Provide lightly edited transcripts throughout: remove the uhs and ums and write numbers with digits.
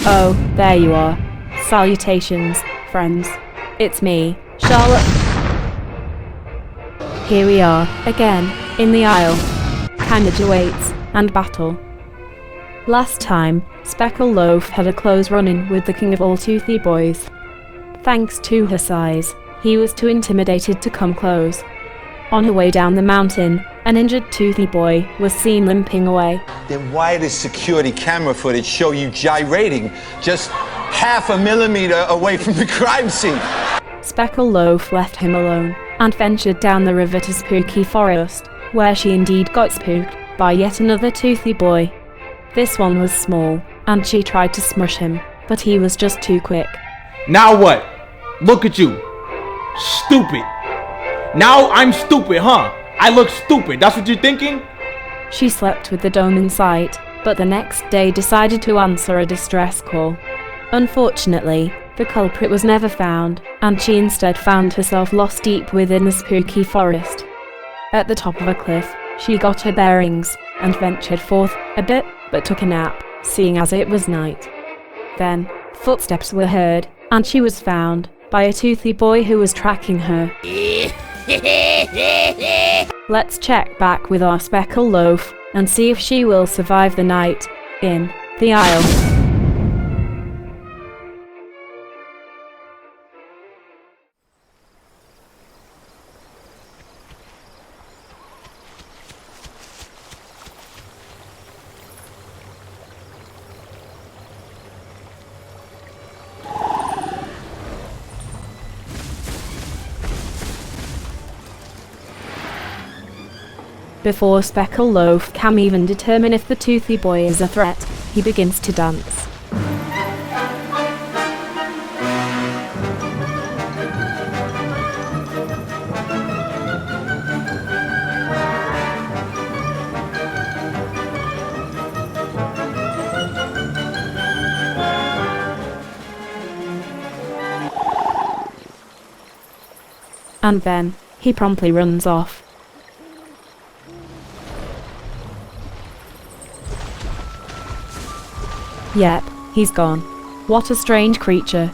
Oh, there you are. Salutations, friends. It's me, Charlotte. Here we are, again, in the Isle. Carnage awaits, and battle. Last time, Speckle Loaf had a close run-in with the king of all toothy boys. Thanks to her size, he was too intimidated to come close. On her way down the mountain, an injured toothy boy was seen limping away. Then why does security camera footage show you gyrating just half a millimeter away from the crime scene? Speckle Loaf left him alone, and ventured down the river to Spooky Forest, where she indeed got spooked by yet another toothy boy. This one was small, and she tried to smush him, but he was just too quick. Now what? Look at you. Stupid. Now I'm stupid, huh? I look stupid, that's what you're thinking? She slept with the dome in sight, but the next day decided to answer a distress call. Unfortunately, the culprit was never found, and she instead found herself lost deep within the spooky forest. At the top of a cliff, she got her bearings, and ventured forth a bit, but took a nap, seeing as it was night. Then, footsteps were heard, and she was found by a toothy boy who was tracking her. Let's check back with our Speckle Loaf and see if she will survive the night in the Isle. Before Speckle Loaf can even determine if the toothy boy is a threat, he begins to dance. And then, he promptly runs off. Yep, he's gone. What a strange creature.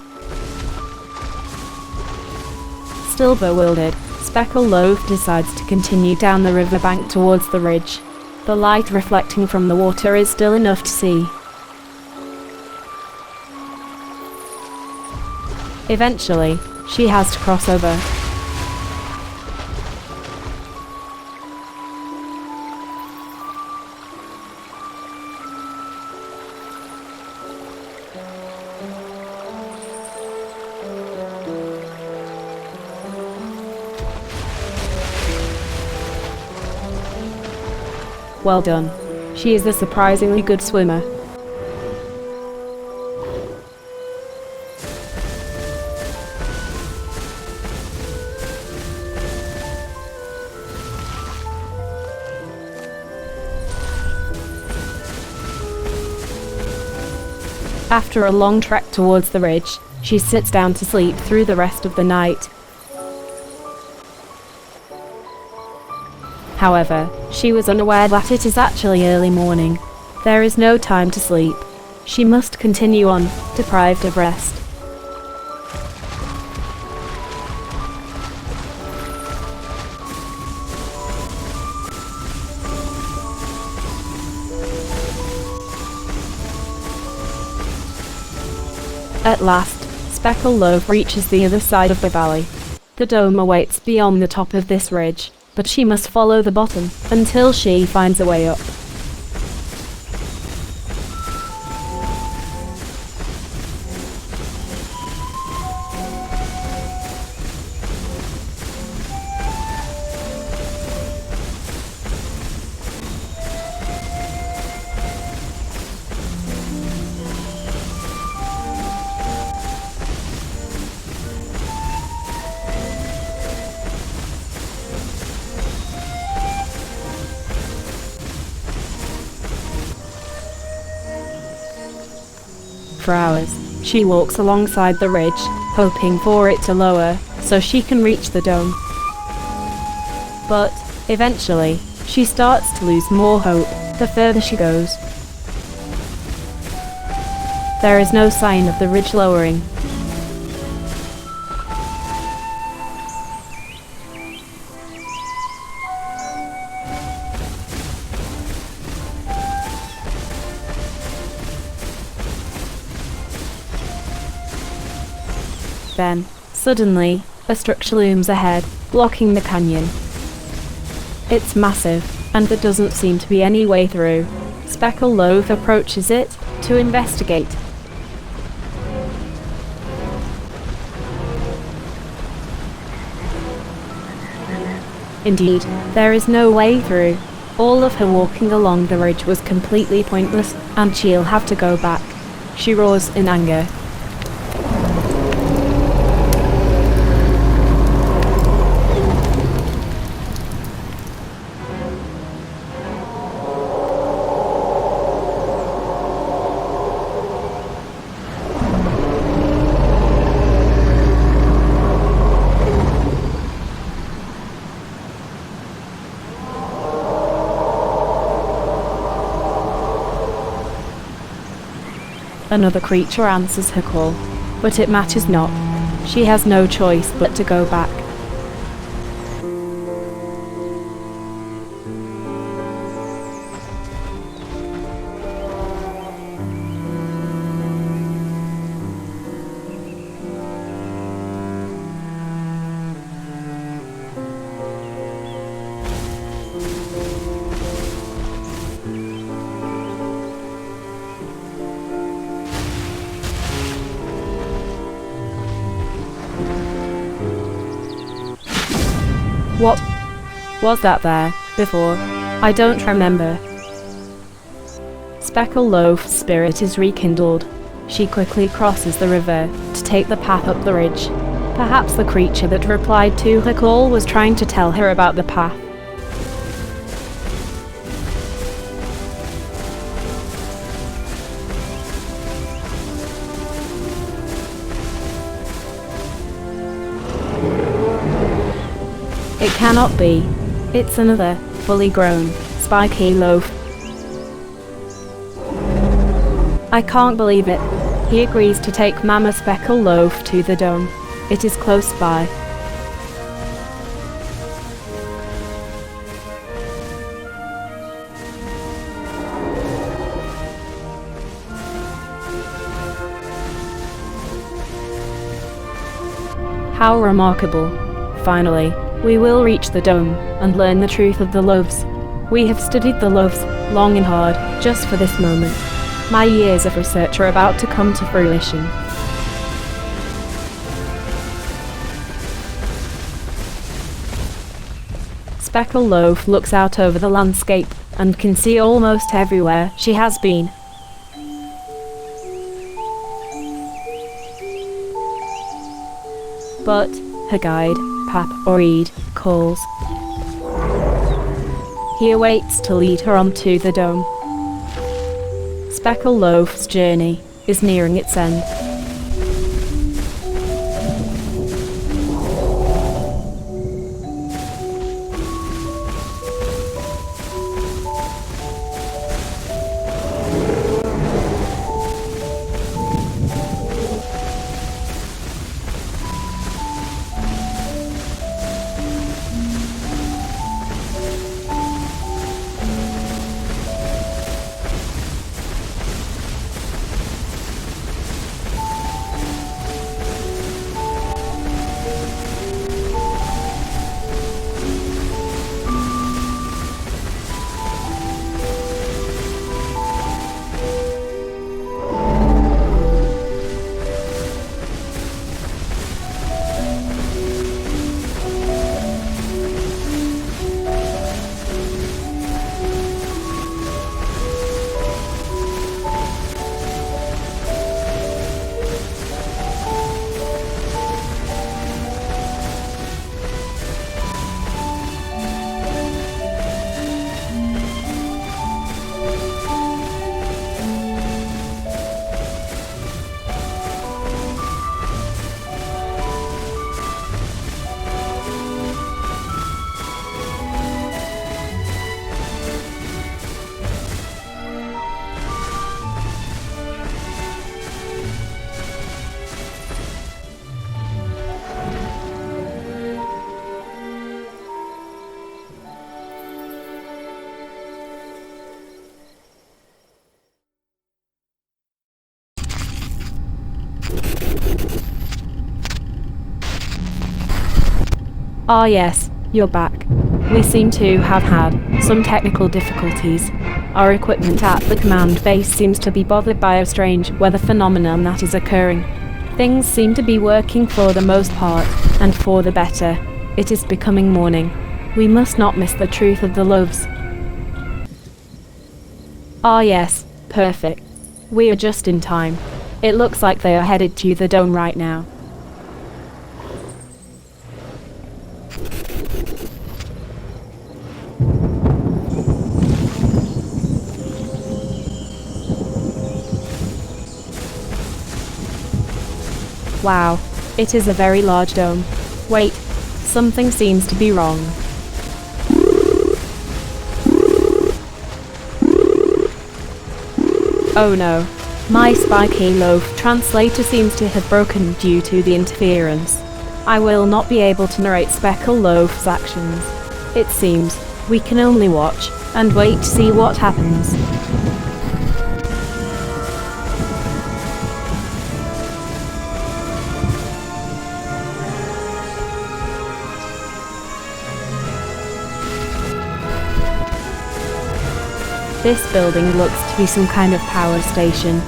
Still bewildered, Speckle Loaf decides to continue down the riverbank towards the ridge. The light reflecting from the water is still enough to see. Eventually, she has to cross over. Well done. She is a surprisingly good swimmer. After a long trek towards the ridge, she sits down to sleep through the rest of the night. However, she was unaware that it is actually early morning. There is no time to sleep. She must continue on, deprived of rest. At last, Speckled Loaf reaches the other side of the valley. The dome awaits beyond the top of this ridge, but she must follow the bottom until she finds a way up. For hours, she walks alongside the ridge, hoping for it to lower, so she can reach the dome. But, eventually, she starts to lose more hope the further she goes. There is no sign of the ridge lowering. Then, suddenly, a structure looms ahead, blocking the canyon. It's massive, and there doesn't seem to be any way through. Speckled Loaf approaches it to investigate. Indeed, there is no way through. All of her walking along the ridge was completely pointless, and she'll have to go back. She roars in anger. Another creature answers her call, but it matters not. She has no choice but to go back. What was that there before? I don't remember. Speckled Loaf's spirit is rekindled. She quickly crosses the river to take the path up the ridge. Perhaps the creature that replied to her call was trying to tell her about the path. It cannot be. It's another, fully grown, Spiky Loaf. I can't believe it. He agrees to take Mama Speckled Loaf to the dome. It is close by. How remarkable. Finally, we will reach the dome and learn the truth of the loaves. We have studied the loaves long and hard just for this moment. My years of research are about to come to fruition. Speckled Loaf looks out over the landscape and can see almost everywhere she has been. But her guide, Pap or Reed, calls. He awaits to lead her onto the dome. Speckled Loaf's journey is nearing its end. Ah yes, you're back. We seem to have had some technical difficulties. Our equipment at the command base seems to be bothered by a strange weather phenomenon that is occurring. Things seem to be working for the most part, and for the better. It is becoming morning. We must not miss the truth of the loaves. Ah yes, perfect. We are just in time. It looks like they are headed to the dome right now. Wow, it is a very large dome. Wait, something seems to be wrong. Oh no, my Spiky Loaf translator seems to have broken due to the interference. I will not be able to narrate Speckle Loaf's actions. It seems we can only watch and wait to see what happens. This building looks to be some kind of power station.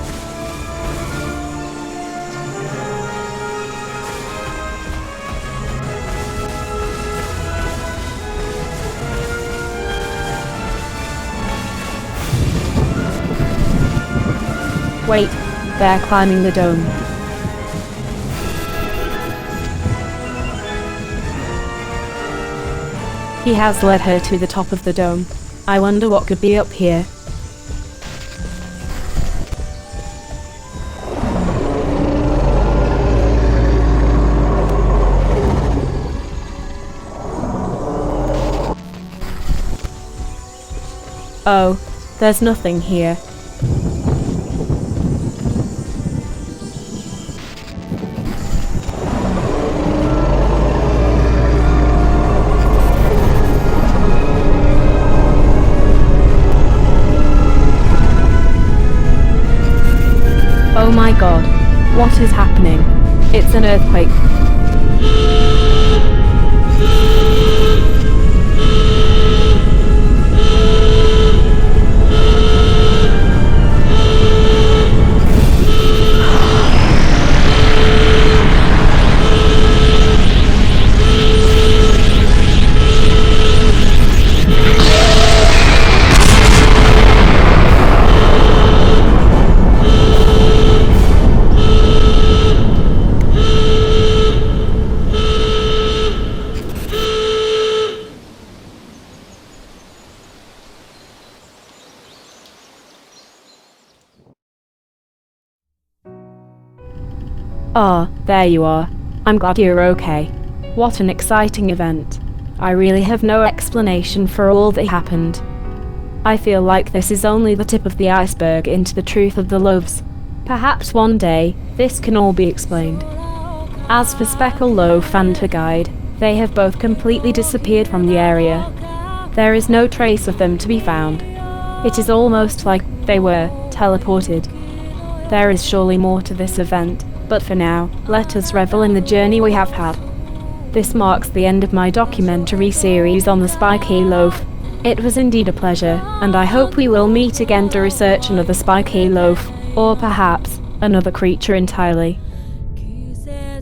Wait, they're climbing the dome. He has led her to the top of the dome. I wonder what could be up here. Oh, there's nothing here. Oh my god, what is happening? It's an earthquake. Ah, there you are. I'm glad you're okay. What an exciting event. I really have no explanation for all that happened. I feel like this is only the tip of the iceberg into the truth of the loaves. Perhaps one day, this can all be explained. As for Speckle, Loaf and her guide, they have both completely disappeared from the area. There is no trace of them to be found. It is almost like they were teleported. There is surely more to this event, but for now, let us revel in the journey we have had. This marks the end of my documentary series on the Spiky Loaf. It was indeed a pleasure, and I hope we will meet again to research another Spiky Loaf, or perhaps another creature entirely.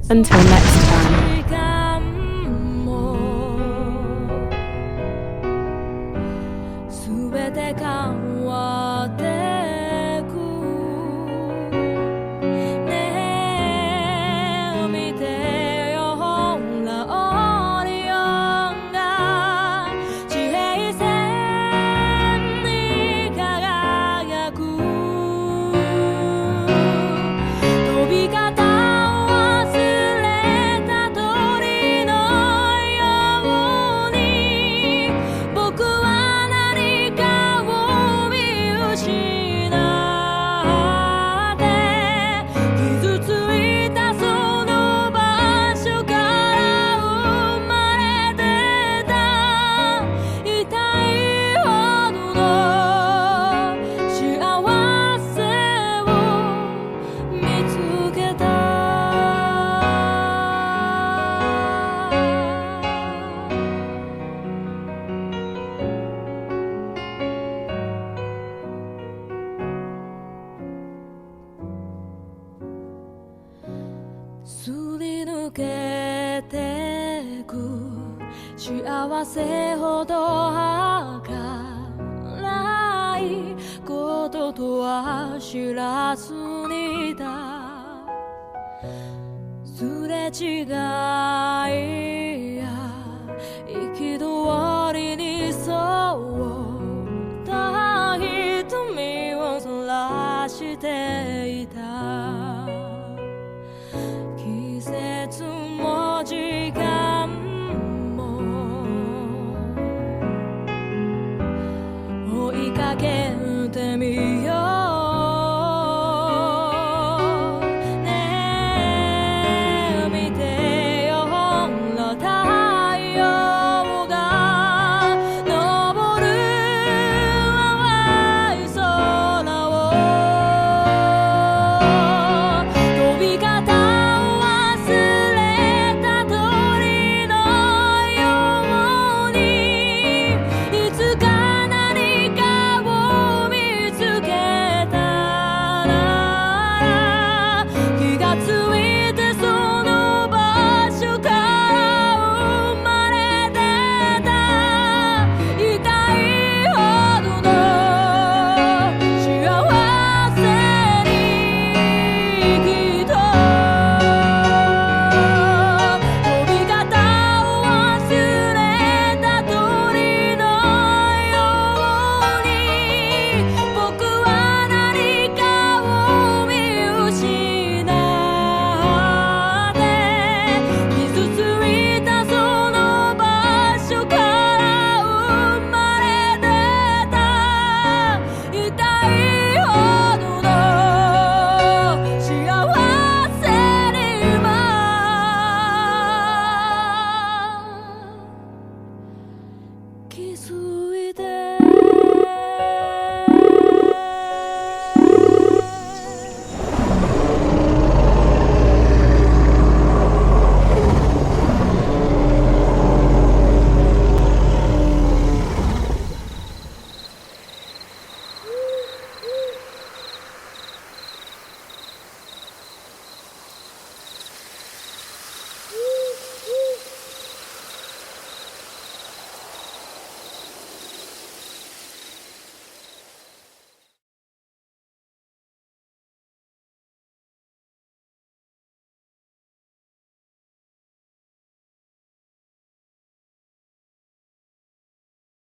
Until next time. すり抜けてく幸せほど儚いこととは知らずにだすれ違いや憤りにそうた瞳をそらしていた